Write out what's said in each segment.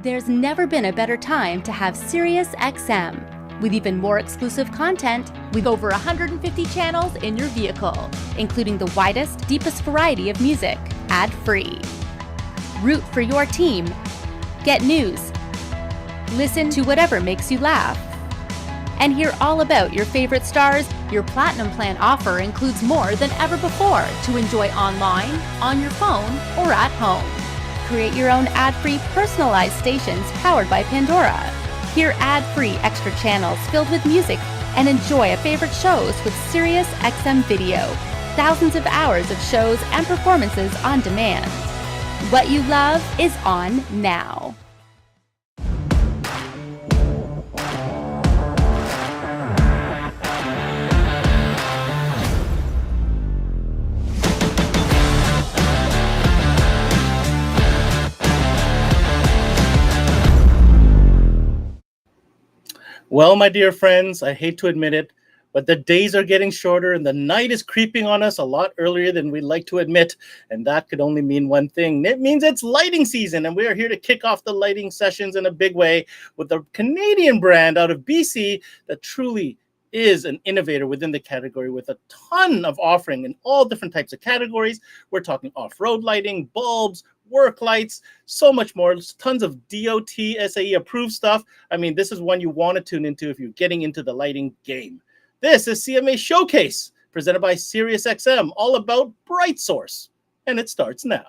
There's never been a better time to have SiriusXM. With even more exclusive content, with over 150 channels in your vehicle, including the widest, deepest variety of music, ad-free. Root for your team. Get news. Listen to whatever makes you laugh. And hear all about your favorite stars. Your Platinum Plan offer includes more than ever before to enjoy online, on your phone, or at home. Create your own ad-free personalized stations powered by Pandora. Hear ad-free extra channels filled with music and enjoy a favorite shows with SiriusXM Video. Thousands of hours of shows and performances on demand. What you love is on now. Well, my dear friends, I hate to admit it, but the days are getting shorter and the night is creeping on us a lot earlier than we'd like to admit. And that could only mean one thing. It means it's lighting season. And we are here to kick off the lighting sessions in a big way with a Canadian brand out of BC that truly is an innovator within the category with a ton of offering in all different types of categories. We're talking off-road lighting, bulbs, work lights, so much more. Tons of DOT, SAE approved stuff. I mean, this is one you want to tune into if you're getting into the lighting game. This is CMA Showcase, presented by SiriusXM, all about Brightsource. And it starts now.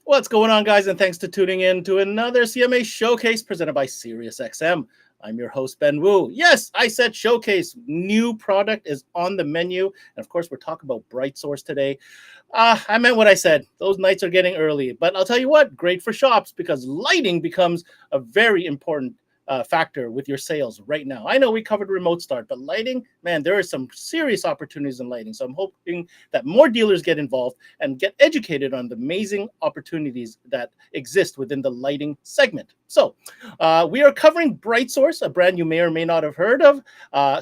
What's going on, guys? And thanks for tuning in to another CMA Showcase presented by SiriusXM. I'm your host, Ben Wu. Yes, I said showcase. New product is on the menu. And of course, we're talking about Brightsource today. I meant what I said. Those nights are getting early. But I'll tell you what, great for shops because lighting becomes a very important factor with your sales right now. I know we covered remote start, but lighting, man, there are some serious opportunities in lighting. So I'm hoping that more dealers get involved and get educated on the amazing opportunities that exist within the lighting segment. So we are covering Brightsource, a brand you may or may not have heard of.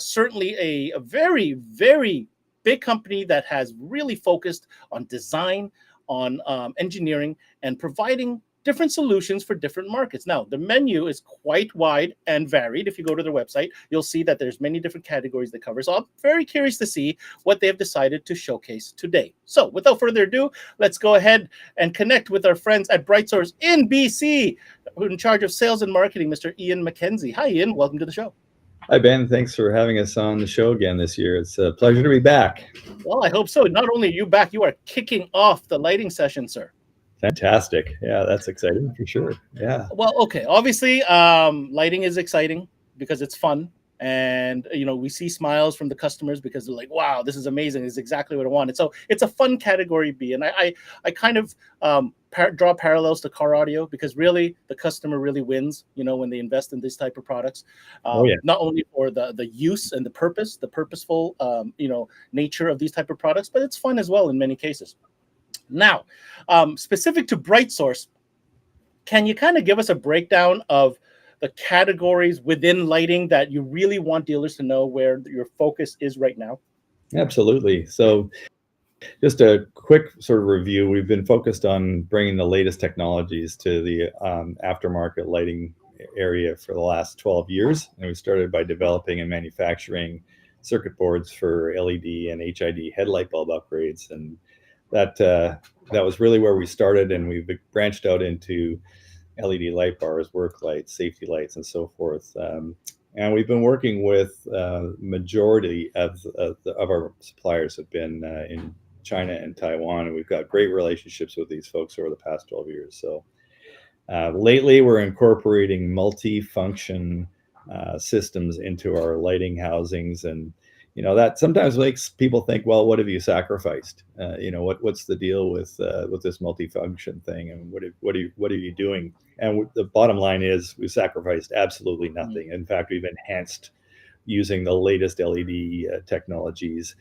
Certainly a very, very big company that has really focused on design, on engineering, and providing different solutions for different markets. Now, the menu is quite wide and varied. If you go to their website, you'll see that there's many different categories they cover. So I'm very curious to see what they have decided to showcase today. So without further ado, let's go ahead and connect with our friends at Brightsource in BC, who's in charge of sales and marketing, Mr. Ian Mackenzie. Hi, Ian. Welcome to the show. Hi, Ben. Thanks for having us on the show again this year. It's a pleasure to be back. Well, I hope so. Not only are you back, you are kicking off the lighting session, sir. Fantastic. Yeah, that's exciting for sure. Yeah. Well, okay. Obviously, lighting is exciting because it's fun. And, you know, we see smiles from the customers because they're like, wow, this is amazing. It's exactly what I wanted. So it's a fun category B. And I kind of draw parallels to car audio because really the customer really wins, you know, when they invest in this type of products. Not only for the use and the purpose, the purposeful, you know, nature of these type of products, but it's fun as well in many cases. Now, specific to Brightsource, can you kind of give us a breakdown of the categories within lighting that you really want dealers to know where your focus is right now? Absolutely. So just a quick sort of review. We've been focused on bringing the latest technologies to the aftermarket lighting area for the last 12 years. And we started by developing and manufacturing circuit boards for LED and HID headlight bulb upgrades. And that was really where we started, and we've branched out into LED light bars, work lights, safety lights, and so forth. And we've been working with majority of our suppliers have been in China and Taiwan, and we've got great relationships with these folks over the past 12 years. So lately, we're incorporating multi-function systems into our lighting housings, and you know, that sometimes makes people think, well, what have you sacrificed? You know, what's the deal with this multifunction thing, and what are you doing? And the bottom line is, we've sacrificed absolutely nothing. In fact, we've enhanced using the latest LED technologies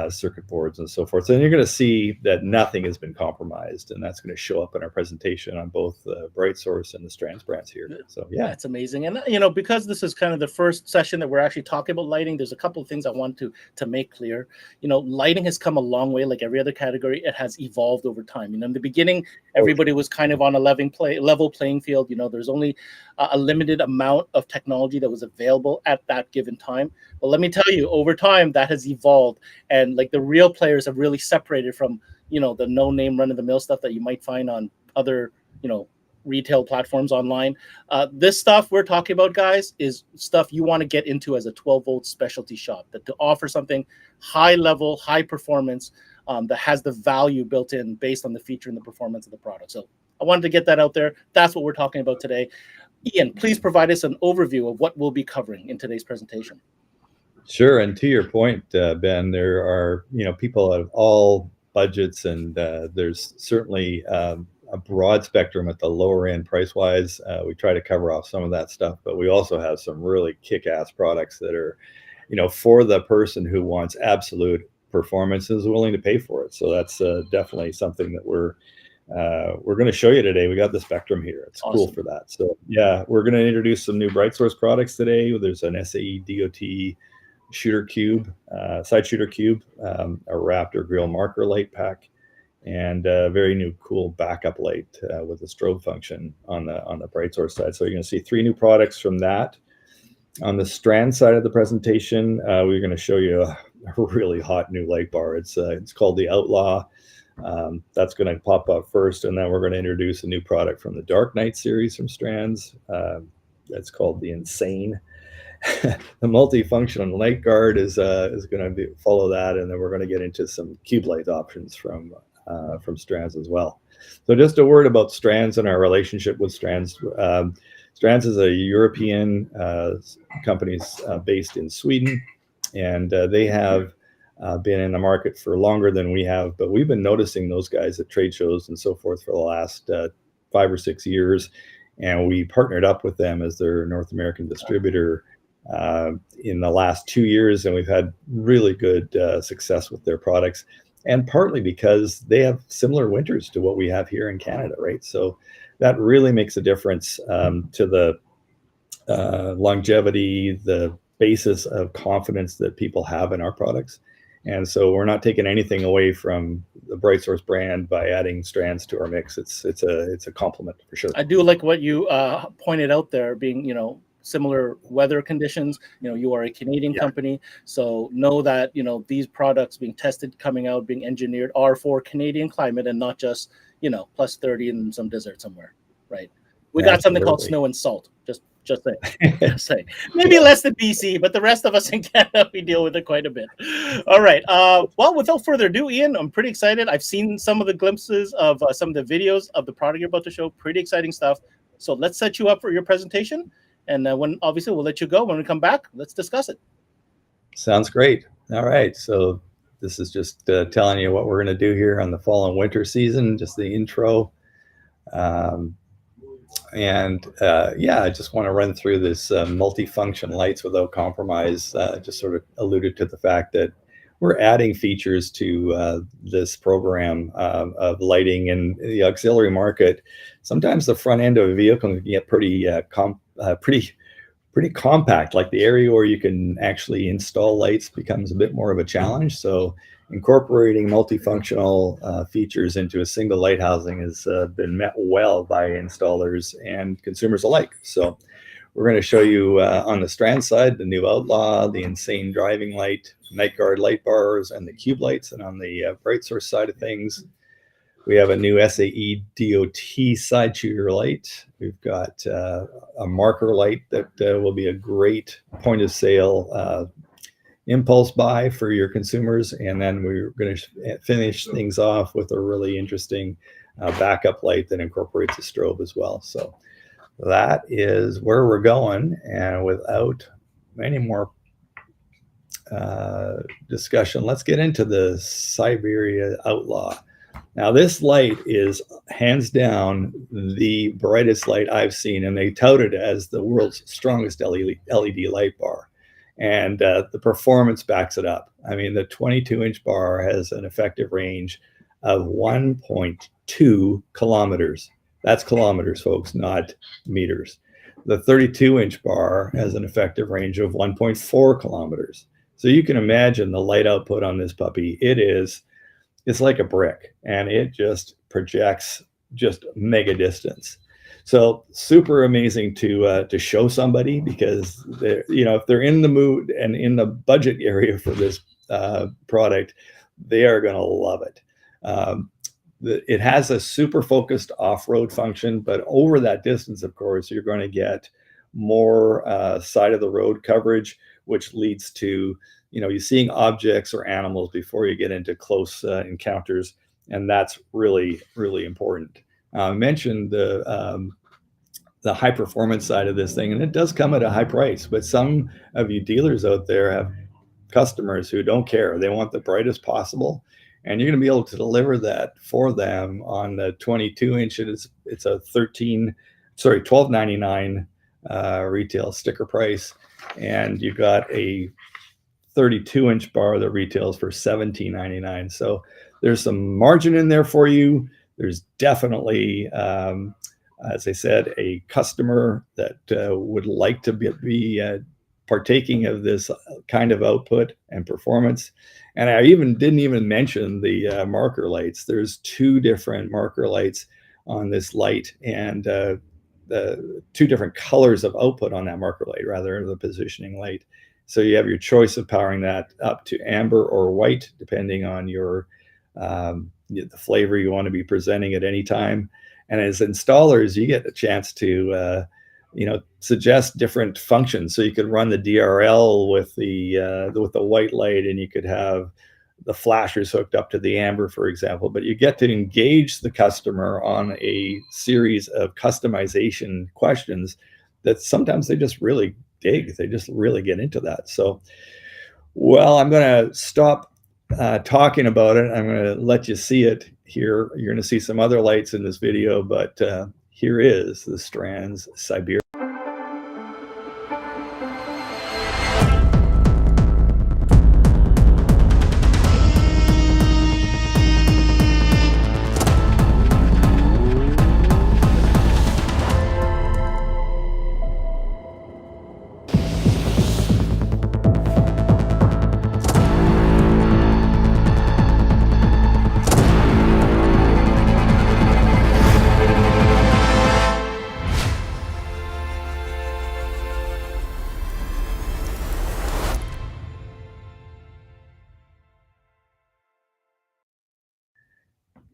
circuit boards and so forth. So you're going to see that nothing has been compromised, and that's going to show up in our presentation on both the Brightsource and the Strands brands here. So yeah, that's amazing. And because this is kind of the first session that we're actually talking about lighting, there's a couple of things I want to make clear. Lighting has come a long way. Like every other category, it has evolved over time. In the beginning, everybody was kind of on a level playing field. There's only a limited amount of technology that was available at that given time. But let me tell you, over time, that has evolved. And like the real players have really separated from, the no-name run-of-the-mill stuff that you might find on other, retail platforms online. This stuff we're talking about, guys, is stuff you want to get into as a 12-volt specialty shop, that to offer something high level, high performance, that has the value built in based on the feature and the performance of the product. So I wanted to get that out there. That's what we're talking about today. Ian, please provide us an overview of what we'll be covering in today's presentation. Sure. And to your point, Ben, there are, people of all budgets, and there's certainly a broad spectrum at the lower end price-wise. We try to cover off some of that stuff, but we also have some really kick-ass products that are, for the person who wants absolute performance is willing to pay for it. So that's definitely something that we're going to show you today. We got the spectrum here. It's awesome. Cool for that. So yeah, we're going to introduce some new Brightsource products today. There's an SAE DOT shooter cube, side shooter cube, a Raptor grill marker light pack, and a very new cool backup light with a strobe function on the Brightsource side. So you're going to see 3 new products from that. On the Strand side of the presentation, we're going to show you a really hot new light bar. It's called the Outlaw. That's going to pop up first, and then we're going to introduce a new product from the Dark Knight series from Strands. That's called the Insane. The multifunction light guard is going to follow that, and then we're going to get into some cube light options from Strands as well. So just a word about Strands and our relationship with Strands. Strands is a European company based in Sweden, and they have been in the market for longer than we have, but we've been noticing those guys at trade shows and so forth for the last 5 or 6 years, and we partnered up with them as their North American distributor in the last 2 years, and we've had really good success with their products, and partly because they have similar winters to what we have here in Canada, right? So that really makes a difference to the longevity, the basis of confidence that people have in our products. And so we're not taking anything away from the Brightsource brand by adding Strands to our mix. It's a compliment for sure. I do like what you pointed out there, being similar weather conditions. You are a Canadian company, so know that these products being tested, coming out, being engineered are for Canadian climate and not just plus 30 in some desert somewhere, right? We got something called snow and salt. Just saying. Just saying. Maybe less than BC, but the rest of us in Canada, we deal with it quite a bit. All right. Well, without further ado, Ian, I'm pretty excited. I've seen some of the glimpses of some of the videos of the product you're about to show. Pretty exciting stuff. So let's set you up for your presentation. And obviously we'll let you go. When we come back, let's discuss it. Sounds great. All right. So this is just telling you what we're going to do here on the fall and winter season, just the intro. I just want to run through this multifunction lights without compromise. Just sort of alluded to the fact that we're adding features to this program of lighting in the auxiliary market. Sometimes the front end of a vehicle can get pretty compact. Like the area where you can actually install lights becomes a bit more of a challenge. So incorporating multifunctional features into a single light housing has been met well by installers and consumers alike. So we're going to show you on the Strand side, the new Outlaw, the Insane driving light, night guard light bars, and the cube lights. And on the Brightsource side of things, we have a new SAE DOT side shooter light. We've got a marker light that will be a great point of sale impulse buy for your consumers. And then we're going to finish things off with a really interesting backup light that incorporates a strobe as well. So that is where we're going. And without any more discussion, let's get into the Siberia Outlaw. Now, this light is hands down the brightest light I've seen, and they tout it as the world's strongest LED light bar. and the performance backs it up. I mean, the 22-inch bar has an effective range of 1.2 kilometers. That's kilometers, folks, not meters. The 32-inch bar has an effective range of 1.4 kilometers. So you can imagine the light output on this puppy. It's like a brick, and it just projects just mega distance. So super amazing to show somebody, because if they're in the mood and in the budget area for this product, they are going to love it. It has a super focused off-road function, but over that distance, of course, you're going to get more side of the road coverage, which leads to you seeing objects or animals before you get into close encounters, and that's really, really important. I mentioned the high performance side of this thing, and it does come at a high price, but some of you dealers out there have customers who don't care. They want the brightest possible, and you're going to be able to deliver that for them on the 22-inch. It's a $12.99 retail sticker price, and you've got a 32-inch bar that retails for $17.99. So there's some margin in there for you. There's definitely, as I said, a customer that would like to be partaking of this kind of output and performance. And I didn't even mention the marker lights. There's 2 different marker lights on this light, and the 2 different colors of output on that marker light, rather, the positioning light. So you have your choice of powering that up to amber or white, depending on your the flavor you want to be presenting at any time. And as installers, you get a chance to suggest different functions. So you could run the DRL with the white light, and you could have the flashers hooked up to the amber, for example. But you get to engage the customer on a series of customization questions that sometimes they just really dig. They just really get into that. So, well, I'm going to stop talking about it. I'm going to let you see it here. You're going to see some other lights in this video, but here is the Strands Siberia.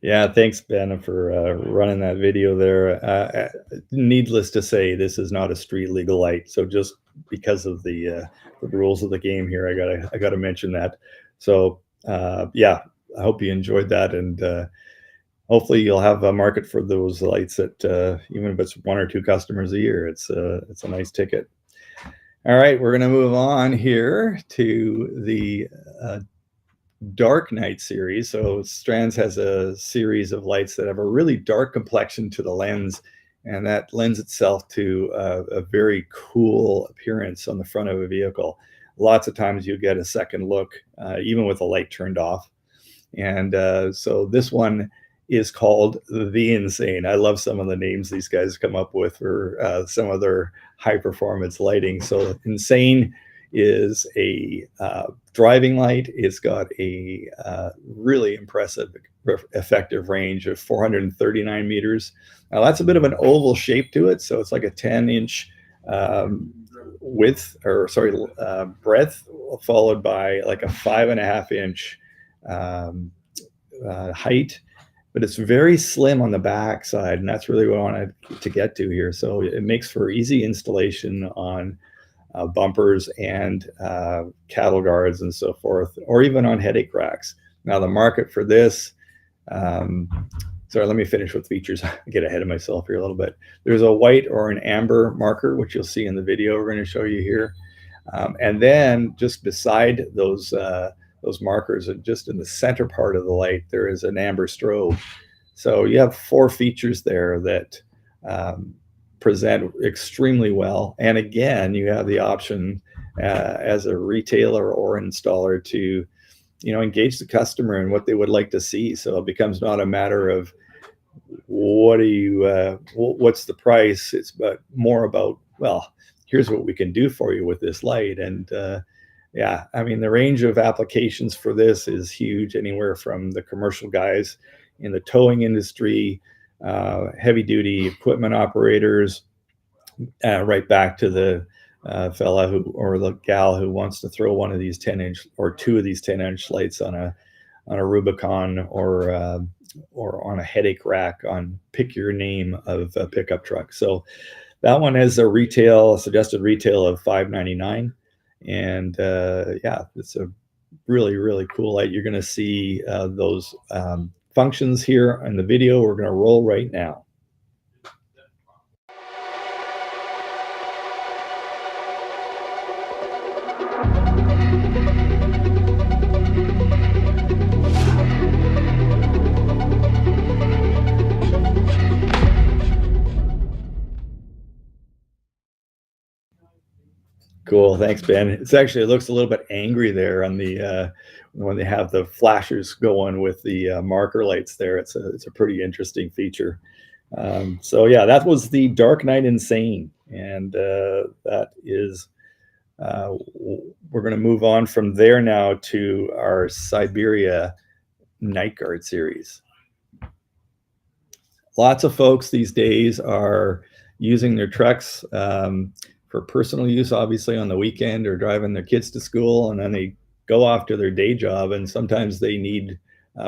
Yeah, thanks, Ben, for running that video there. Needless to say, this is not a street legal light. So just because of the rules of the game here, I gotta mention that. So yeah, I hope you enjoyed that, and hopefully you'll have a market for those lights. That even if it's 1 or 2 customers a year, it's a nice ticket. All right, we're gonna move on here to the dark night series. So Strands has a series of lights that have a really dark complexion to the lens, and that lends itself to a very cool appearance on the front of a vehicle. Lots of times you get a second look, even with the light turned off. And so this one is called The Insane. I love some of the names these guys come up with for some of their high performance lighting. So Insane is a driving light. It's got a really impressive effective range of 439 meters. Now that's a bit of an oval shape to it, so it's like a 10-inch breadth, followed by like a 5.5-inch height. But it's very slim on the back side, and that's really what I wanted to get to here. So it makes for easy installation on bumpers and cattle guards and so forth, or even on headache racks. Now the market for this, sorry, let me finish with features. I get ahead of myself here a little bit. There's a white or an amber marker, which you'll see in the video we're going to show you here. And then just beside those markers, and just in the center part of the light, there is an amber strobe. So you have 4 features there that present extremely well. And again, you have the option as a retailer or installer to, engage the customer in what they would like to see. So it becomes not a matter of what's the price. It's more about, well, here's what we can do for you with this light. And yeah, I mean, the range of applications for this is huge, anywhere from the commercial guys in the towing industry, heavy duty equipment operators, right back to the fella or the gal who wants to throw one of these 10-inch or two of these 10-inch lights on a Rubicon or on a headache rack on pick your name of a pickup truck. So that one has a suggested retail of $599, and yeah, it's a really, really cool light. You're going to see those functions here in the video we're going to roll right now. Cool, thanks, Ben. It looks a little bit angry there on the when they have the flashers going with the marker lights there. It's a pretty interesting feature. So yeah, that was the Dark Knight Insane, and that is we're going to move on from there now to our Siberia Night Guard series. Lots of folks these days are using their trucks for personal use, obviously on the weekend, or driving their kids to school, and then they go off to their day job, and sometimes they need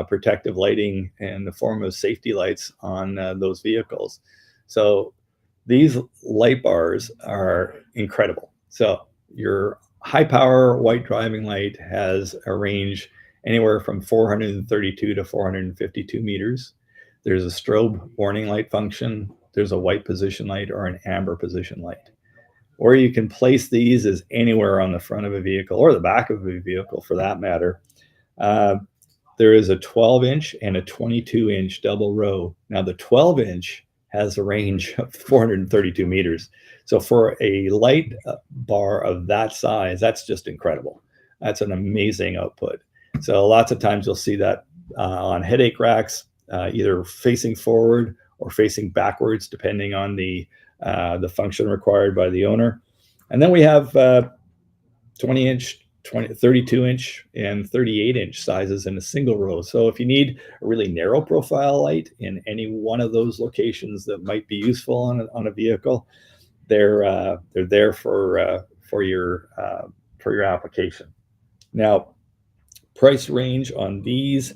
protective lighting in the form of safety lights on those vehicles. So these light bars are incredible. So your high power white driving light has a range anywhere from 432 to 452 meters. There's a strobe warning light function. There's a white position light or an amber position light. Where you can place these is anywhere on the front of a vehicle or the back of a vehicle for that matter. There is a 12-inch and a 22-inch double row. Now the 12-inch has a range of 432 meters. So for a light bar of that size, that's just incredible. That's an amazing output. So lots of times you'll see that on headache racks, either facing forward or facing backwards, depending on the function required by the owner. And then we have 20-inch, 32-inch, and 38-inch sizes in a single row. So if you need a really narrow profile light in any one of those locations that might be useful on a vehicle, they're there for your application. Now, price range on these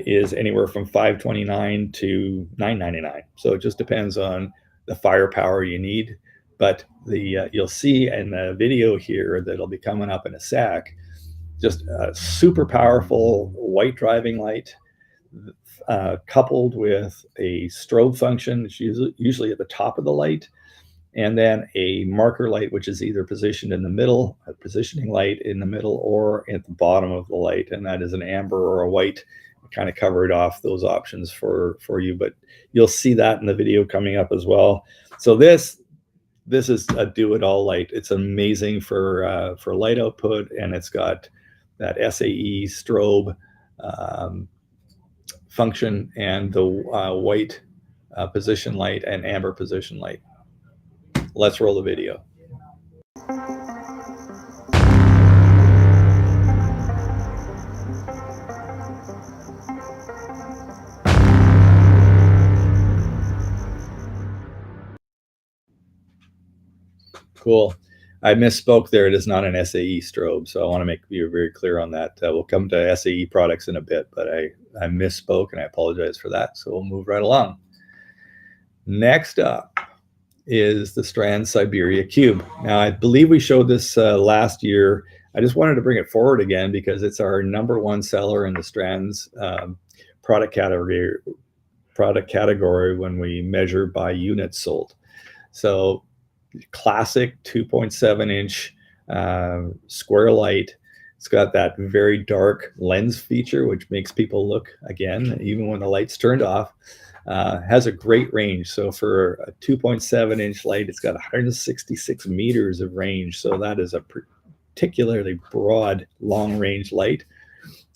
is anywhere from $529 to $999. So it just depends on the firepower you need. But you'll see in the video here that'll be coming up in a sec, just a super powerful white driving light coupled with a strobe function. It's usually at the top of the light, and then a marker light, which is either positioned in the middle, a positioning light in the middle, or at the bottom of the light, and that is an amber or a white. Kind of covered off those options for you, but you'll see that in the video coming up as well. So this is a do-it-all light. It's amazing for light output, and it's got that SAE strobe function and the white position light and amber position light. Let's roll the video. Cool. I misspoke there. It is not an SAE strobe, so I want to make you very clear on that. We'll come to SAE products in a bit, but I misspoke, and I apologize for that. So we'll move right along. Next up is the Strand Siberia Cube. Now, I believe we showed this last year. I just wanted to bring it forward again because it's our #1 seller in the Strands product category when we measure by units sold. So classic 2.7-inch square light It's got that very dark lens feature, which makes people look, again, even when the light's turned off. Has a great range. So for a 2.7-inch light, it's got 166 meters of range. So that is a particularly broad, long-range light.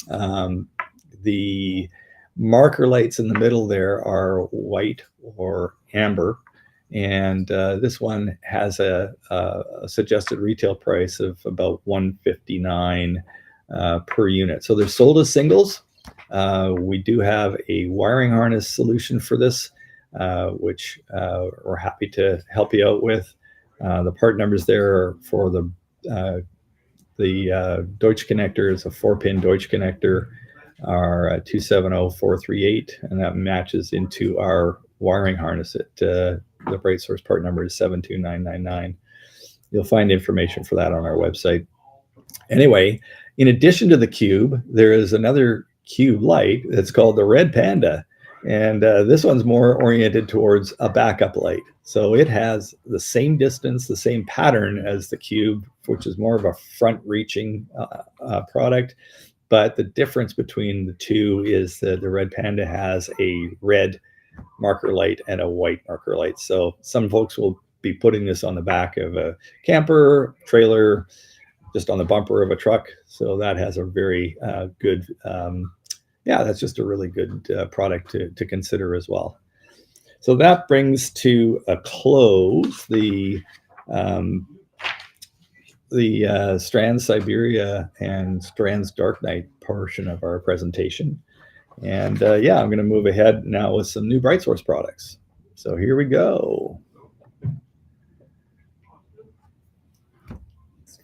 The marker lights in the middle there are white or amber. And this one has a suggested retail price of about $159 per unit. So they're sold as singles. We do have a wiring harness solution for this, which we're happy to help you out with. The part numbers there for the Deutsch connector is a 4-pin Deutsch connector, are 270438, and that matches into our wiring harness at the Brightsource part number is 72999. You'll find information for that on our website. Anyway, in addition to the Cube, there is another Cube light that's called the Red Panda. And this one's more oriented towards a backup light. So it has the same distance, the same pattern as the Cube, which is more of a front-reaching product. But the difference between the two is that the Red Panda has a red marker light and a white marker light. So some folks will be putting this on the back of a camper, trailer, just on the bumper of a truck. So that has a very good, that's just a really good product to consider as well. So that brings to a close the Strands Siberia and Strands Dark Night portion of our presentation. And I'm going to move ahead now with some new Brightsource products. So here we go.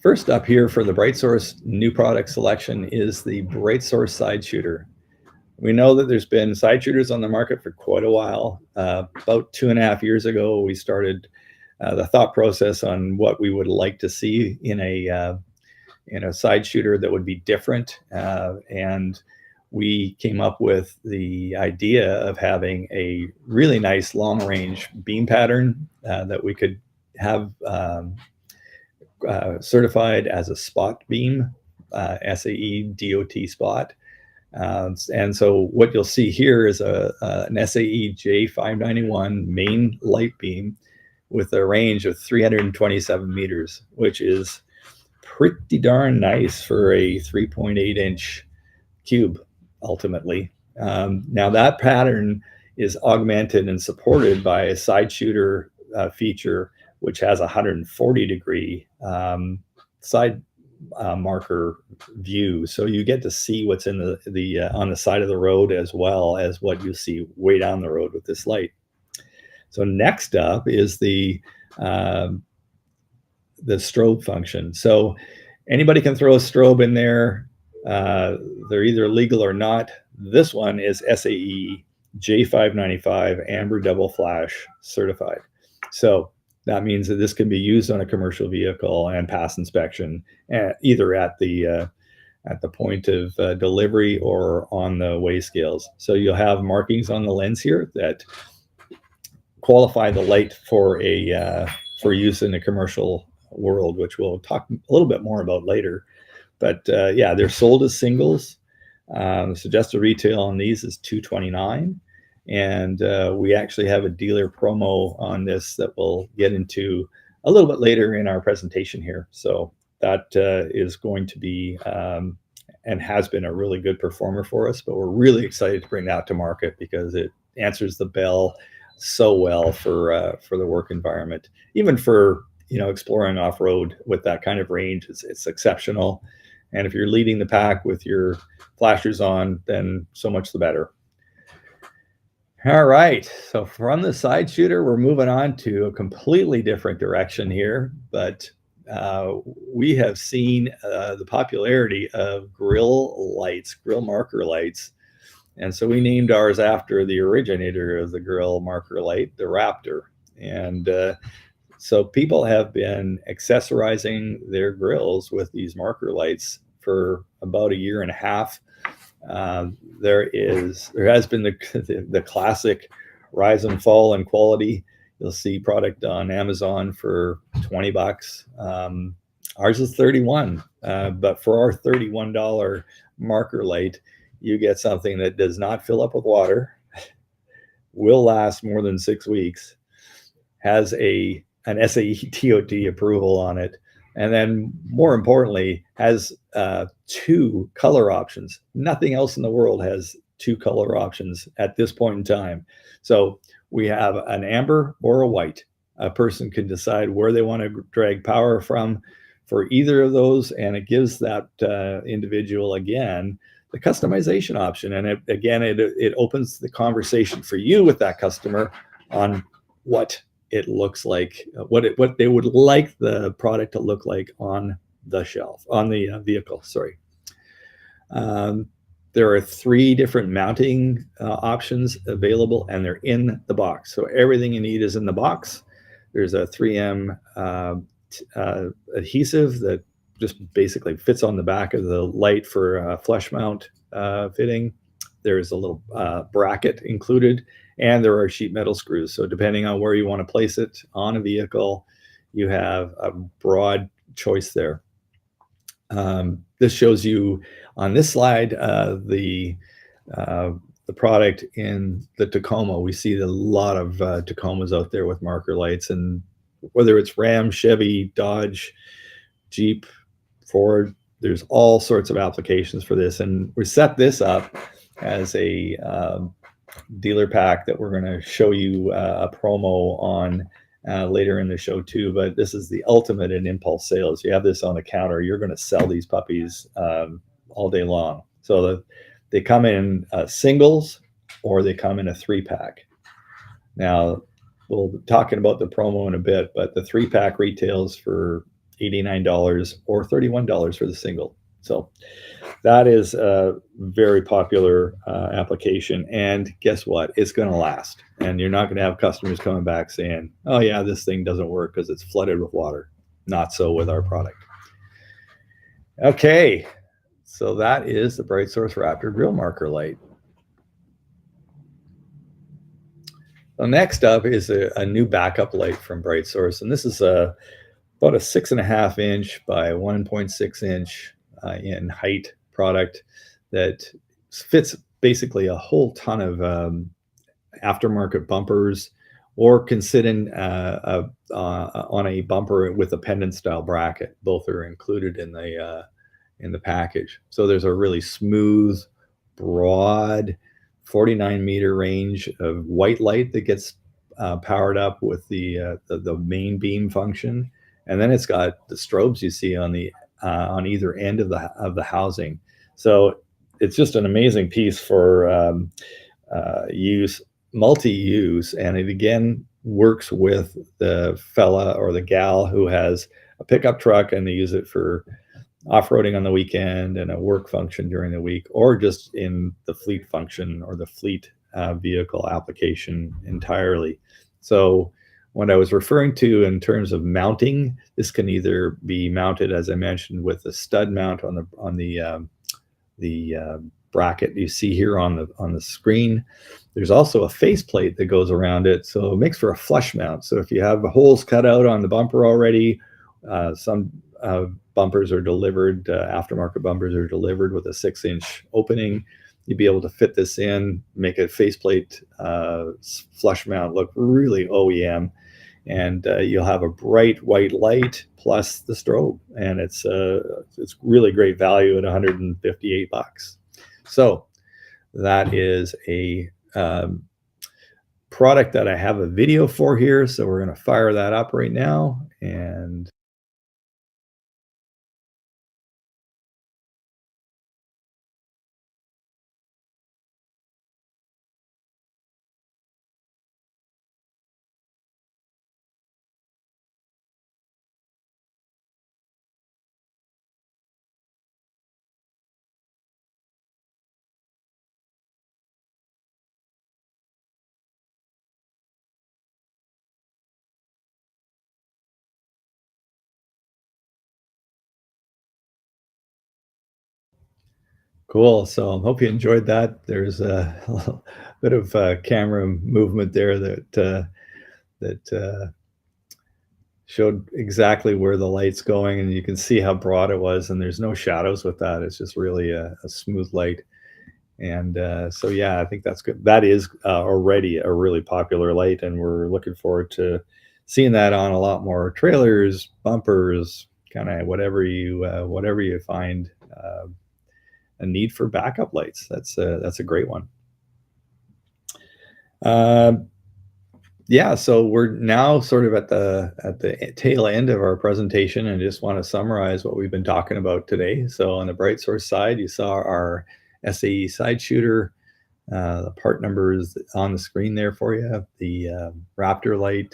First up here for the Brightsource new product selection is the Brightsource side shooter. We know that there's been side shooters on the market for quite a while. About 2.5 years ago, we started the thought process on what we would like to see in a side shooter that would be different. And we came up with the idea of having a really nice long-range beam pattern that we could have certified as a spot beam, SAE DOT spot. And so what you'll see here is an SAE J591 main light beam with a range of 327 meters, which is pretty darn nice for a 3.8-inch cube, ultimately. Now that pattern is augmented and supported by a side shooter feature, which has a 140-degree side marker view. So you get to see what's in the on the side of the road as well as what you see way down the road with this light. So next up is the strobe function. So anybody can throw a strobe in there. They're either legal or not. This one is SAE J595 Amber Double Flash certified. So that means that this can be used on a commercial vehicle and pass inspection, either at the point of delivery or on the weigh scales. So you'll have markings on the lens here that qualify the light for use in the commercial world, which we'll talk a little bit more about later. But they're sold as singles. Suggested retail on these is $229. And we actually have a dealer promo on this that we'll get into a little bit later in our presentation here. So that is going to be and has been a really good performer for us, but we're really excited to bring that to market because it answers the bell so well for the work environment. Even for exploring off-road with that kind of range, it's exceptional. And if you're leading the pack with your flashers on, then so much the better. All right, so from the side shooter, we're moving on to a completely different direction here, but we have seen the popularity of grill marker lights. And so we named ours after the originator of the grill marker light, the Raptor. And so people have been accessorizing their grills with these marker lights for about 1.5 years. There has been the classic rise and fall in quality. You'll see product on Amazon for $20. Ours is $31, but for our $31 marker light, you get something that does not fill up with water, will last more than 6 weeks, has an SAE/TOT approval on it, and then more importantly, has 2 color options. Nothing else in the world has 2 color options at this point in time. So we have an amber or a white. A person can decide where they want to drag power from for either of those, and it gives that individual, again, the customization option. And it opens the conversation for you with that customer on what it looks like, what they would like the product to look like on the shelf, on the vehicle, sorry. There are 3 different mounting options available, and they're in the box. So everything you need is in the box. There's a 3M adhesive that just basically fits on the back of the light for flush mount fitting. There's a little bracket included, and there are sheet metal screws. So depending on where you want to place it on a vehicle, you have a broad choice there. This shows you on this slide the product in the Tacoma. We see a lot of Tacomas out there with marker lights, and whether it's Ram, Chevy, Dodge, Jeep, Ford, there's all sorts of applications for this. And we set this up as a dealer pack that we're going to show you a promo on later in the show too. But this is the ultimate in impulse sales. You have this on the counter, you're going to sell these puppies all day long. So they come in singles, or they come in a 3-pack. Now, we'll be talking about the promo in a bit, but the 3-pack retails for $89 or $31 for the single. So that is a very popular application. And guess what? It's going to last. And you're not going to have customers coming back saying, oh yeah, this thing doesn't work because it's flooded with water. Not so with our product. Okay, so that is the Brightsource Raptor Grill Marker Light. So next up is a new backup light from Brightsource, and this is about a 6.5 inch by 1.6 inch in height product that fits basically a whole ton of aftermarket bumpers, or can sit in on a bumper with a pendant style bracket. Both are included in the package. So there's a really smooth, broad 49 meter range of white light that gets powered up with the main beam function, and then it's got the strobes you see on either end of the housing. So it's just an amazing piece for multi-use, and it again works with the fella or the gal who has a pickup truck and they use it for off-roading on the weekend and a work function during the week, or just in the fleet function or the fleet vehicle application entirely. So what I was referring to in terms of mounting, this can either be mounted, as I mentioned, with a stud mount on the bracket you see here on the screen. There's also a faceplate that goes around it, so it makes for a flush mount. So if you have holes cut out on the bumper already, some bumpers are delivered, aftermarket bumpers are delivered with a 6-inch opening. You'd be able to fit this in, make a faceplate flush mount look really OEM, and you'll have a bright white light plus the strobe, and it's really great value at $158. So that is a product that I have a video for here. So we're going to fire that up right now. And cool. So I hope you enjoyed that. There's a little bit of camera movement there that showed exactly where the light's going, and you can see how broad it was, and there's no shadows with that. It's just really a smooth light. And so, yeah, I think that's good. That is already a really popular light, and we're looking forward to seeing that on a lot more trailers, bumpers, kind of whatever you find a need for backup lights. That's a great one. Yeah, so we're now sort of at the tail end of our presentation, and just want to summarize what we've been talking about today. So on the Brightsource side, you saw our SAE side shooter, the part numbers on the screen there for you, the Raptor light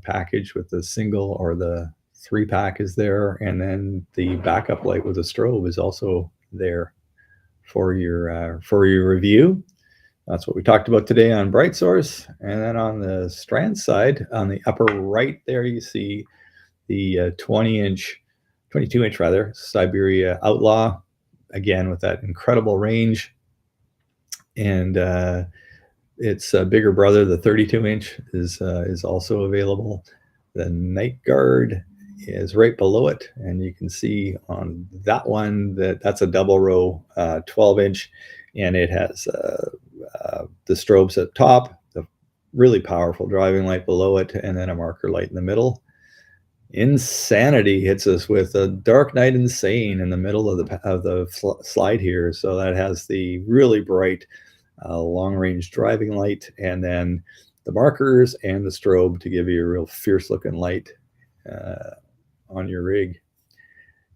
package with the single or the 3-pack is there, and then the backup light with a strobe is also there for your review. That's what we talked about today on Brightsource. And then on the Strand side, on the upper right there, you see the 22-inch rather, Siberia Outlaw, again with that incredible range. And its bigger brother, the 32-inch, is also available. The Night Guard is right below it, and you can see on that one that's a double row 12-inch, and it has the strobes at top, the really powerful driving light below it, and then a marker light in the middle. Insanity hits us with a Dark Knight Insane in the middle of the slide here. So that has the really bright long-range driving light, and then the markers and the strobe to give you a real fierce-looking light on your rig.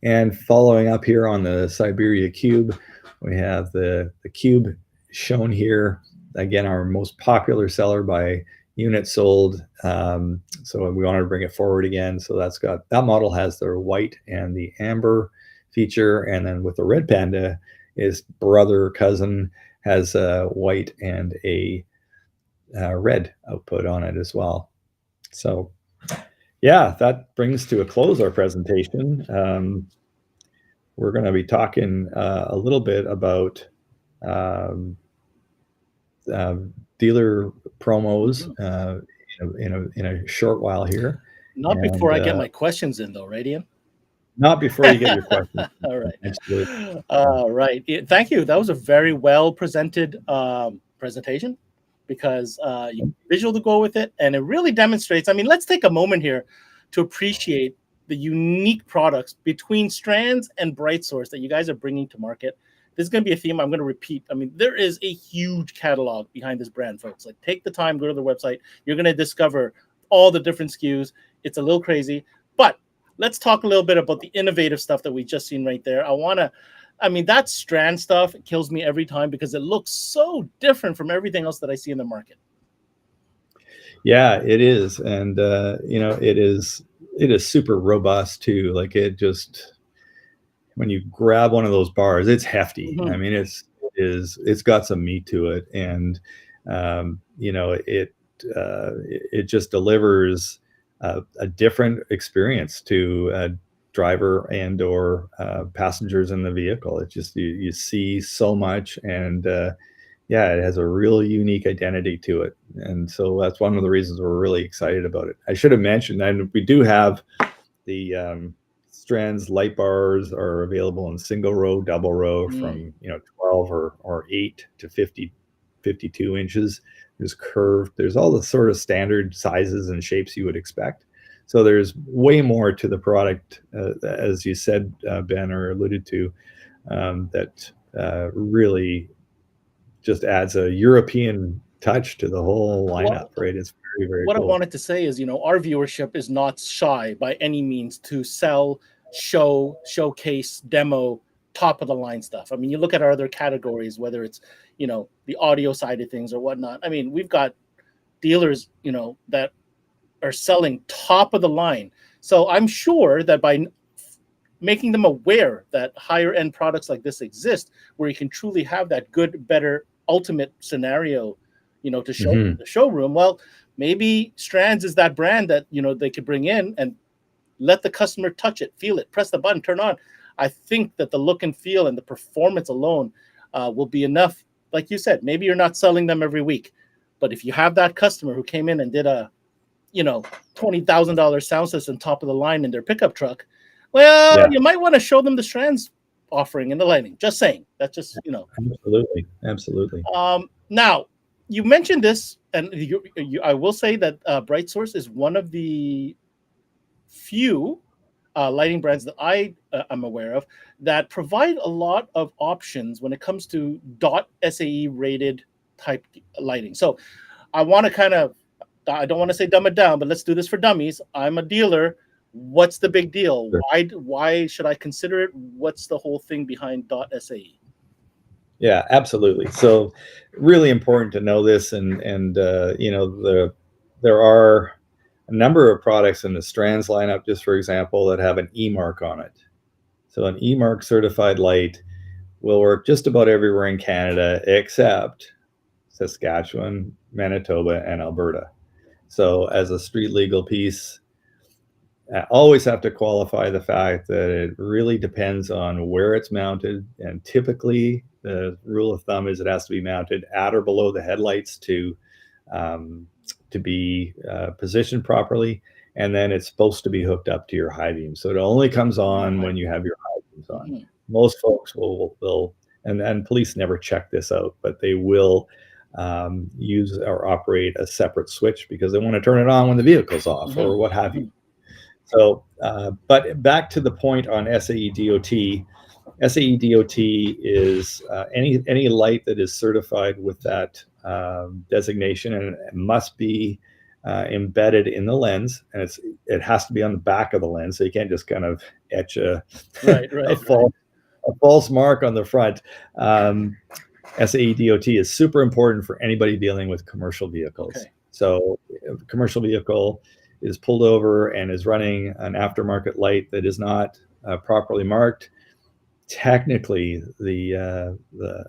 And following up here on the Siberia Cube, we have the Cube shown here. Again, our most popular seller by units sold. So we wanted to bring it forward again. So that model has the white and the amber feature, and then with the Red Panda, his brother cousin has a white and a red output on it as well. So yeah, that brings to a close our presentation. We're going to be talking a little bit about dealer promos in a short while here. Not before I get my questions in, though, right, Ian? Not before you get your questions. All right. Right. Thank you. That was a very well presented presentation, because you visual to go with it, and it really demonstrates. I mean, let's take a moment here to appreciate the unique products between Strands and Brightsource that you guys are bringing to market. This is going to be a theme I'm going to repeat. I mean, there is a huge catalog behind this brand, folks. Like, take the time, go to the website. You're going to discover all the different SKUs. It's a little crazy, but let's talk a little bit about the innovative stuff that we just seen right there. That Strand stuff kills me every time because it looks so different from everything else that I see in the market. Yeah, it is. And, it is super robust too. Like, when you grab one of those bars, it's hefty. Mm-hmm. I mean, it's got some meat to it. And, it just delivers a different experience to driver and or passengers in the vehicle. It's just you see so much, and it has a real unique identity to it, and so that's one of the reasons we're really excited about it. I should have mentioned, and we do have the Strands light bars are available in single row, double row, from 12 or 8 to 52 inches. There's curved. There's all the sort of standard sizes and shapes you would expect. So there's way more to the product, as you said, Ben, or alluded to, that really just adds a European touch to the whole lineup, right? It's very, very cool. What I wanted to say is, our viewership is not shy by any means to sell, showcase, demo, top of the line stuff. I mean, you look at our other categories, whether it's, the audio side of things or whatnot. I mean, we've got dealers, that are selling top of the line. So I'm sure that by making them aware that higher end products like this exist, where you can truly have that good, better, ultimate scenario, to show the showroom. Well, maybe Strands is that brand that, they could bring in and let the customer touch it, feel it, press the button, turn on. I think that the look and feel and the performance alone will be enough. Like you said, maybe you're not selling them every week, but if you have that customer who came in and did a $20,000 sound system, top of the line in their pickup truck, well, you might want to show them the strands offering and the lighting. Just saying. That's just, Absolutely. Now, you mentioned this, and I will say that Brightsource is one of the few lighting brands that I am aware of that provide a lot of options when it comes to .SAE rated type lighting. So I want to I don't want to say dumb it down, but let's do this for dummies. I'm a dealer. What's the big deal? Sure. Why should I consider it? What's the whole thing behind .SAE? Yeah, absolutely. So really important to know this, and there are a number of products in the Strands lineup, just for example, that have an E mark on it. So an E mark certified light will work just about everywhere in Canada except Saskatchewan, Manitoba, and Alberta. So as a street legal piece, I always have to qualify the fact that it really depends on where it's mounted, and typically the rule of thumb is it has to be mounted at or below the headlights to be positioned properly, and then it's supposed to be hooked up to your high beam. So it only comes on when you have your high beams on. Mm-hmm. Most folks will and police never check this out, but they will use or operate a separate switch because they want to turn it on when the vehicle's off, mm-hmm. or what have you. So, but back to the point on SAE DOT. SAE DOT is any light that is certified with that designation, and it must be embedded in the lens, and it has to be on the back of the lens. So you can't just kind of etch a false mark on the front. SAE DOT is super important for anybody dealing with commercial vehicles. Okay. So if a commercial vehicle is pulled over and is running an aftermarket light that is not properly marked, technically the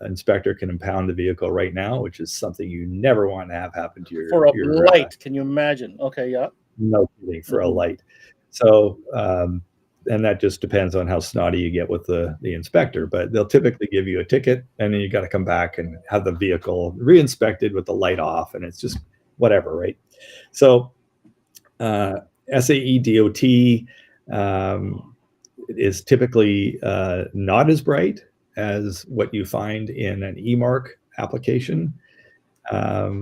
inspector can impound the vehicle right now, which is something you never want to have happen to your light. Can you imagine? Okay, yeah. No kidding, for a light. So and that just depends on how snotty you get with the inspector, but they'll typically give you a ticket, and then you got to come back and have the vehicle re-inspected with the light off, and it's just whatever, right? So SAE DOT is typically not as bright as what you find in an E-mark application,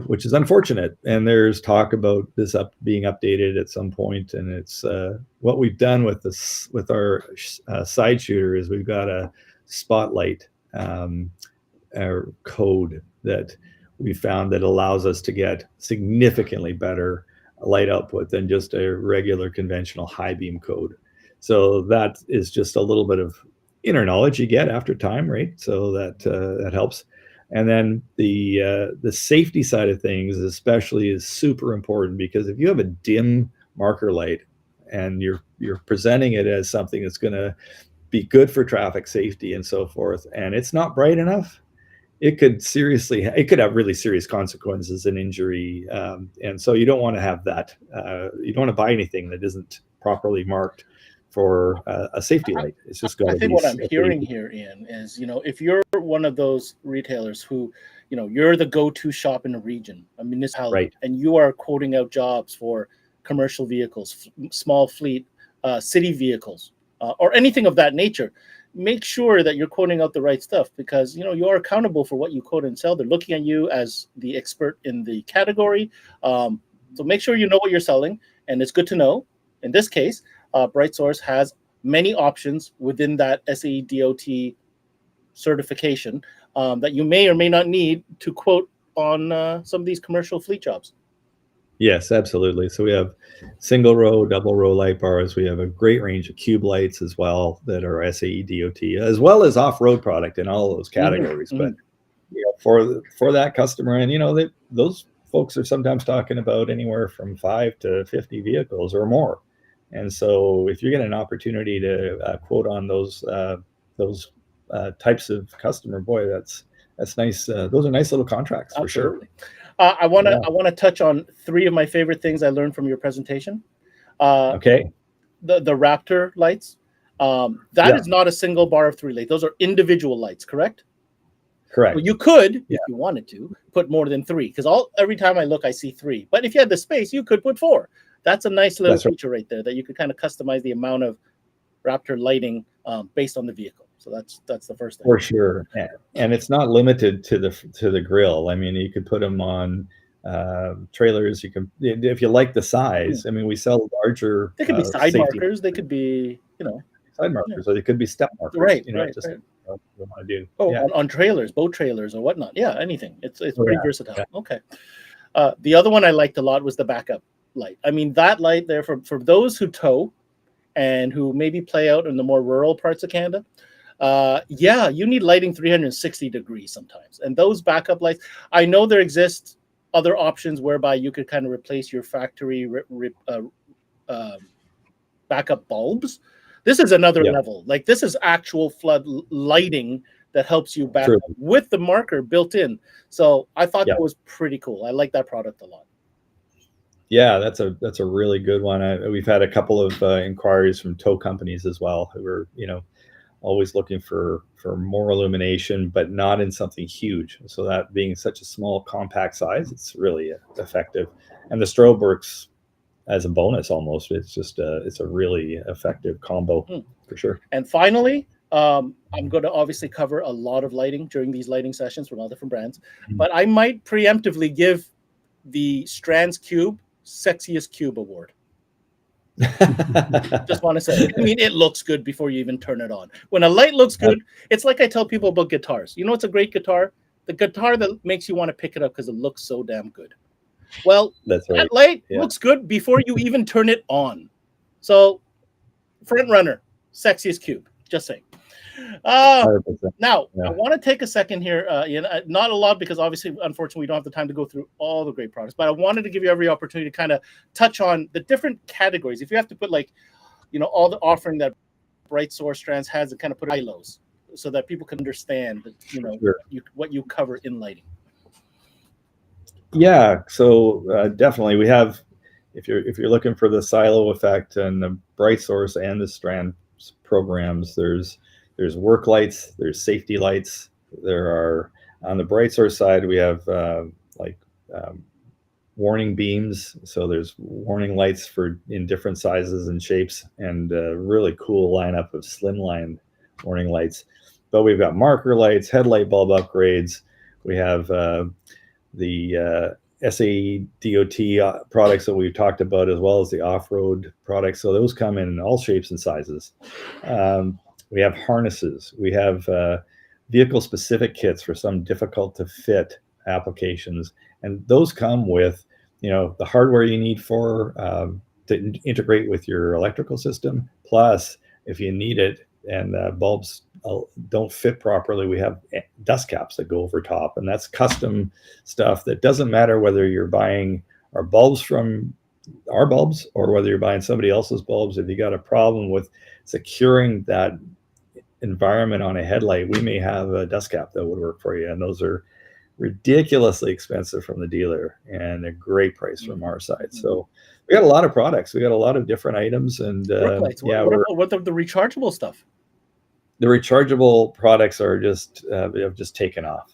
which is unfortunate. And there's talk about this being updated at some point. And it's what we've done with this with our side shooter is we've got a spotlight code that we found that allows us to get significantly better light output than just a regular conventional high beam code. So that is just a little bit of inner knowledge you get after time, right? So that helps. And then the safety side of things especially is super important, because if you have a dim marker light and you're presenting it as something that's going to be good for traffic safety and so forth, and it's not bright enough, it could have really serious consequences and injury. And so you don't want to have that. You don't want to buy anything that isn't properly marked for a safety light. It's just going to be. I think what I'm hearing here, Ian, is, if you're one of those retailers who, you're the go-to shop in a region, a municipality, right, and you are quoting out jobs for commercial vehicles, small fleet, city vehicles, or anything of that nature, make sure that you're quoting out the right stuff, because you are accountable for what you quote and sell. They're looking at you as the expert in the category, so make sure you know what you're selling. And it's good to know, in this case, Brightsource has many options within that SAE DOT certification that you may or may not need to quote on some of these commercial fleet jobs. Yes, absolutely. So we have single row, double row light bars. We have a great range of cube lights as well that are SAE DOT, as well as off-road product in all of those categories. Mm-hmm. But for that customer, and those folks are sometimes talking about anywhere from 5 to 50 vehicles or more. And so if you get an opportunity to quote on those types of customer, boy, that's nice. Those are nice little contracts. Absolutely. For sure. I want to touch on 3 of my favorite things I learned from your presentation. Okay. The Raptor lights. That is not a single bar of 3 lights. Those are individual lights, correct? Correct. Well, you could, if you wanted to, put more than 3, because every time I look, I see 3. But if you had the space, you could put 4. That's a nice little That's right. feature right there that you could kind of customize the amount of Raptor lighting based on the vehicle. So that's the first thing. For sure, and it's not limited to the grill. I mean, you could put them on trailers. You can, if you like the size. I mean, we sell larger. They could be side safety markers. They could be, side markers, or they could be step markers. Right, Just right. what you want to do. Oh, yeah. on trailers, boat trailers or whatnot. Yeah, anything. It's pretty versatile. Yeah. Okay. The other one I liked a lot was the backup light. I mean, that light there for those who tow and who maybe play out in the more rural parts of Canada. Yeah, you need lighting 360 degrees sometimes. And those backup lights, I know there exist other options whereby you could kind of replace your factory backup bulbs. This is another level. Like, this is actual flood lighting that helps you back up with the marker built in. So I thought that was pretty cool. I like that product a lot. Yeah, that's a really good one. We've had a couple of inquiries from tow companies as well, who are always looking for more illumination, but not in something huge. So that being such a small, compact size, it's really effective. And the strobe works as a bonus almost. It's just it's a really effective combo for sure. And finally, I'm going to obviously cover a lot of lighting during these lighting sessions from all different brands, but I might preemptively give the Strands Cube Sexiest Cube Award. Just want to say, I mean, it looks good before you even turn it on. When a light looks good, it's like I tell people about guitars. You know what's a great guitar? The guitar that makes you want to pick it up because it looks so damn good. Well, that's right. That light looks good before you even turn it on. So, front runner, Sexiest Cube. Just saying. Now, I want to take a second here. Not a lot because obviously, unfortunately, we don't have the time to go through all the great products. But I wanted to give you every opportunity to kind of touch on the different categories. If you have to put all the offering that Brightsource Strands has, and kind of put silos so that people can understand what you cover in lighting. Yeah, so definitely we have. If you're looking for the silo effect and the Brightsource and the Strand programs, there's work lights, there's safety lights. There are, on the Brightsource side, we have warning beams. So there's warning lights in different sizes and shapes, and a really cool lineup of slimline warning lights. But we've got marker lights, headlight bulb upgrades. We have the SAE DOT products that we've talked about, as well as the off-road products. So those come in all shapes and sizes. We have harnesses. We have vehicle-specific kits for some difficult-to-fit applications, and those come with, the hardware you need to integrate with your electrical system. Plus, if you need it and bulbs don't fit properly, we have dust caps that go over top, and that's custom stuff that doesn't matter whether you're buying our bulbs from our bulbs or whether you're buying somebody else's bulbs. If you got a problem with securing that environment on a headlight, we may have a dust cap that would work for you, and those are ridiculously expensive from the dealer and a great price from our side. So we got a lot of products. We got a lot of different items, and what the rechargeable stuff? The rechargeable products are have just taken off.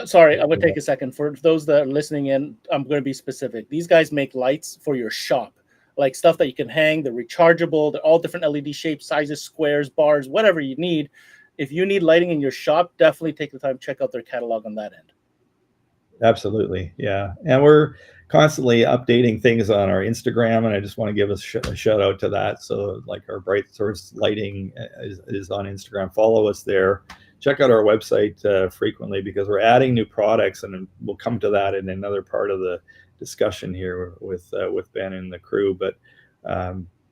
Sorry, I'm going to take a second. For those that are listening in, I'm going to be specific. These guys make lights for your shop, like stuff that you can hang. They're rechargeable. They're all different LED shapes, sizes, squares, bars, whatever you need. If you need lighting in your shop, definitely take the time to check out their catalog on that end. Absolutely, yeah. And we're constantly updating things on our Instagram, and I just want to give a shout out to that. So, like, our Brightsource lighting is on Instagram. Follow us there. Check out our website frequently, because we're adding new products, and we'll come to that in another part of the discussion here with Ben and the crew. But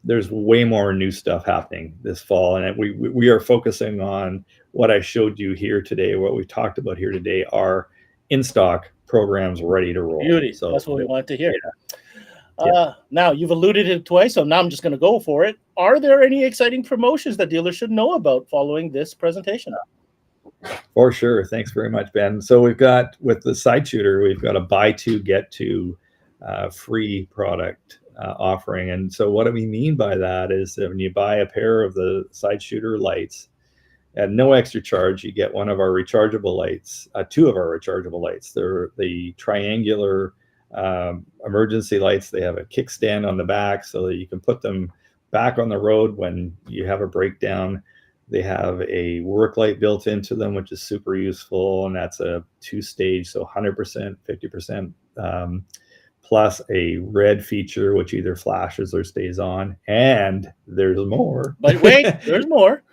there's way more new stuff happening this fall, and we are focusing on what I showed you here today. What we talked about here today are in stock programs ready to roll. Beauty. So that's what we wanted to hear. Now, you've alluded to it twice, so now I'm just going to go for it. Are there any exciting promotions that dealers should know about following this presentation? For sure. Thanks very much, Ben. So we've got, with the side shooter, we've got a buy two, get two free product offering. And so what do we mean by that is that when you buy a pair of the side shooter lights at no extra charge, you get one of our rechargeable lights, two of our rechargeable lights. They're the triangular emergency lights. They have a kickstand on the back so that you can put them back on the road when you have a breakdown. They have a work light built into them, which is super useful, and that's a 2-stage, so 100%, 50%, plus a red feature, which either flashes or stays on. And there's more. But wait, there's more.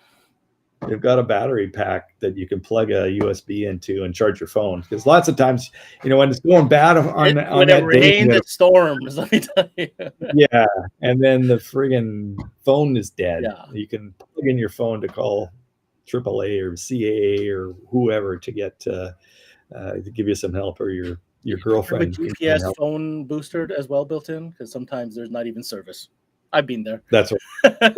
They've got a battery pack that you can plug a USB into and charge your phone. Because lots of times, when it's going bad on when that it rains, day, it storms. Let me tell you. yeah, and then the friggin' phone is dead. Yeah. You can plug in your phone to call AAA or CAA or whoever to get to give you some help, or your girlfriend. Have a GPS phone booster as well built in, because sometimes there's not even service. I've been there. That's right.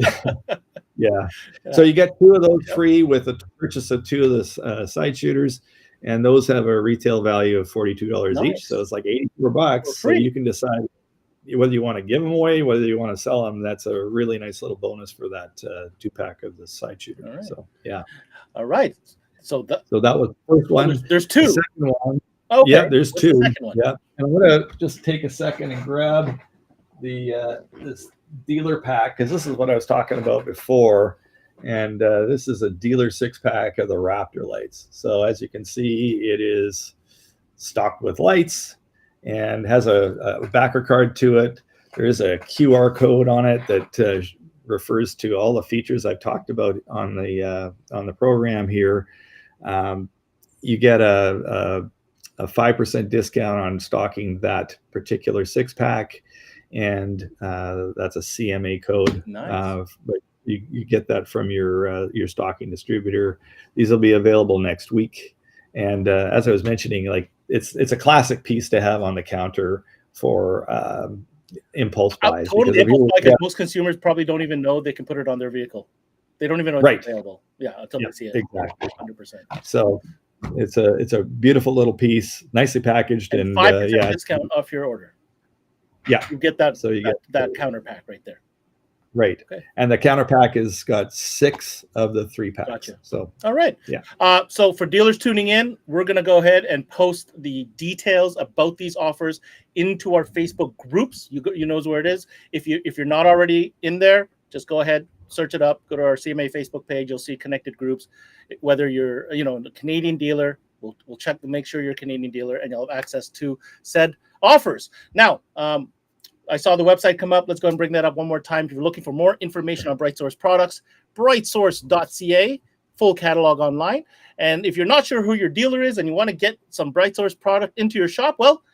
Yeah. So you get 2 of those free with the purchase of 2 of the side shooters, and those have a retail value of $42 each. So it's like $84. So you can decide whether you want to give them away, whether you want to sell them. That's a really nice little bonus for that 2-pack of the side shooter. All right. So yeah. All right. So that was the first one. There's 2. The second one. Okay. Yeah, there's What's 2. The second one? Yeah. And I'm gonna just take a second and grab the this dealer pack, because this is what I was talking about before. And this is a dealer 6-pack of the Raptor lights. So as you can see, it is stocked with lights and has a backer card to it. There is a QR code on it that refers to all the features I've talked about on the program here. You get a 5% discount on stocking that particular 6-pack, and that's a CMA code. Nice. But you get that from your stocking distributor. These will be available next week. And as I was mentioning, like it's a classic piece to have on the counter for impulse buys. Totally impulse buy, because most consumers probably don't even know they can put it on their vehicle. They don't even know it's available. Yeah, until they see it. Exactly. 100%. So it's a beautiful little piece, nicely packaged, and 5% discount off your order. Yeah, you get that. So you get that counter pack right there. Right. Okay. And the counter pack has got 6 of the 3 packs. Gotcha. So all right. Yeah. So for dealers tuning in, we're gonna go ahead and post the details about these offers into our Facebook groups. You knows where it is. If you're not already in there, just go ahead, search it up. Go to our CMA Facebook page. You'll see connected groups. Whether you're a Canadian dealer, we'll check to make sure you're a Canadian dealer, and you'll have access to said offers. Now, I saw the website come up. Let's go and bring that up one more time. If you're looking for more information on Brightsource products, brightsource.ca, full catalog online. And if you're not sure who your dealer is and you want to get some Brightsource product into your shop, well,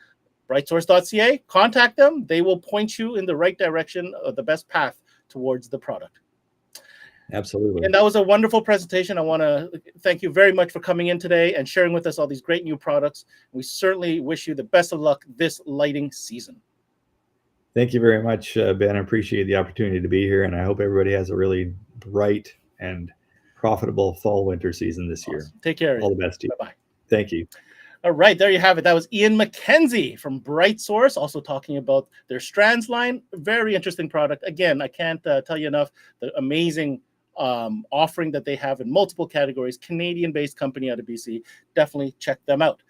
brightsource.ca, contact them. They will point you in the right direction of the best path towards the product. Absolutely. And that was a wonderful presentation. I want to thank you very much for coming in today and sharing with us all these great new products. We certainly wish you the best of luck this lighting season. Thank you very much, Ben. I appreciate the opportunity to be here, and I hope everybody has a really bright and profitable fall-winter season this year. Take care. All the best to you. Bye-bye. Thank you. All right, there you have it. That was Ian Mackenzie from Brightsource, also talking about their Strands line. Very interesting product. Again, I can't tell you enough the amazing offering that they have in multiple categories. Canadian-based company out of BC. Definitely check them out.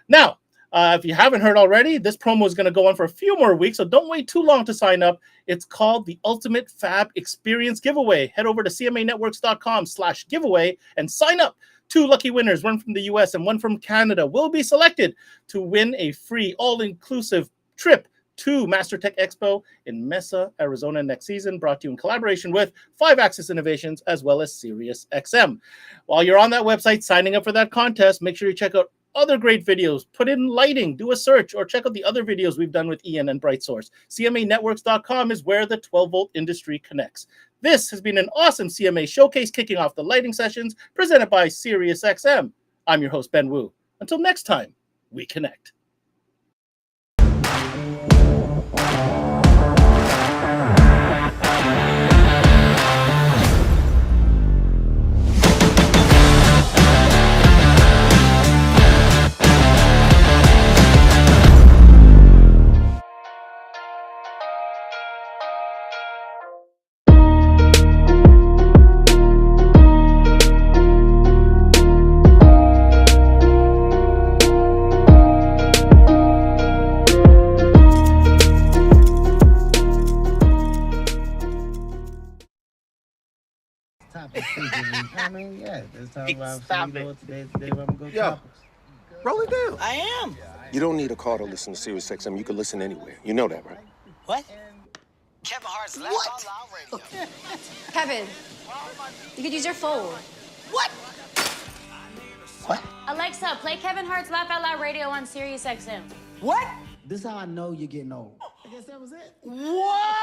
Now, if you haven't heard already, this promo is going to go on for a few more weeks, so don't wait too long to sign up. It's called the Ultimate Fab Experience Giveaway. Head over to cmanetworks.com/giveaway and sign up. 2 lucky winners, one from the US and one from Canada, will be selected to win a free all-inclusive trip to MasterTech Expo in Mesa, Arizona next season, brought to you in collaboration with 5-Axis Innovations as well as SiriusXM. While you're on that website signing up for that contest, make sure you check out other great videos. Put in lighting, do a search, or check out the other videos we've done with Ian and Brightsource. CMAnetworks.com is where the 12-volt industry connects. This has been an awesome CMA showcase kicking off the lighting sessions presented by SiriusXM. I'm your host, Ben Wu. Until next time, we connect. I mean, yeah, this time around. Stop So we it. go today when we go Yo, topless. roll it down. I am. You don't need a car to listen to Sirius XM. You can listen anywhere. You know that, right? What? Kevin Hart's Laugh Out Loud Radio. Kevin, you could use your phone. What? What? Alexa, play Kevin Hart's Laugh Out Loud Radio on Sirius XM. What? This is how I know you're getting old. I guess that was it. What?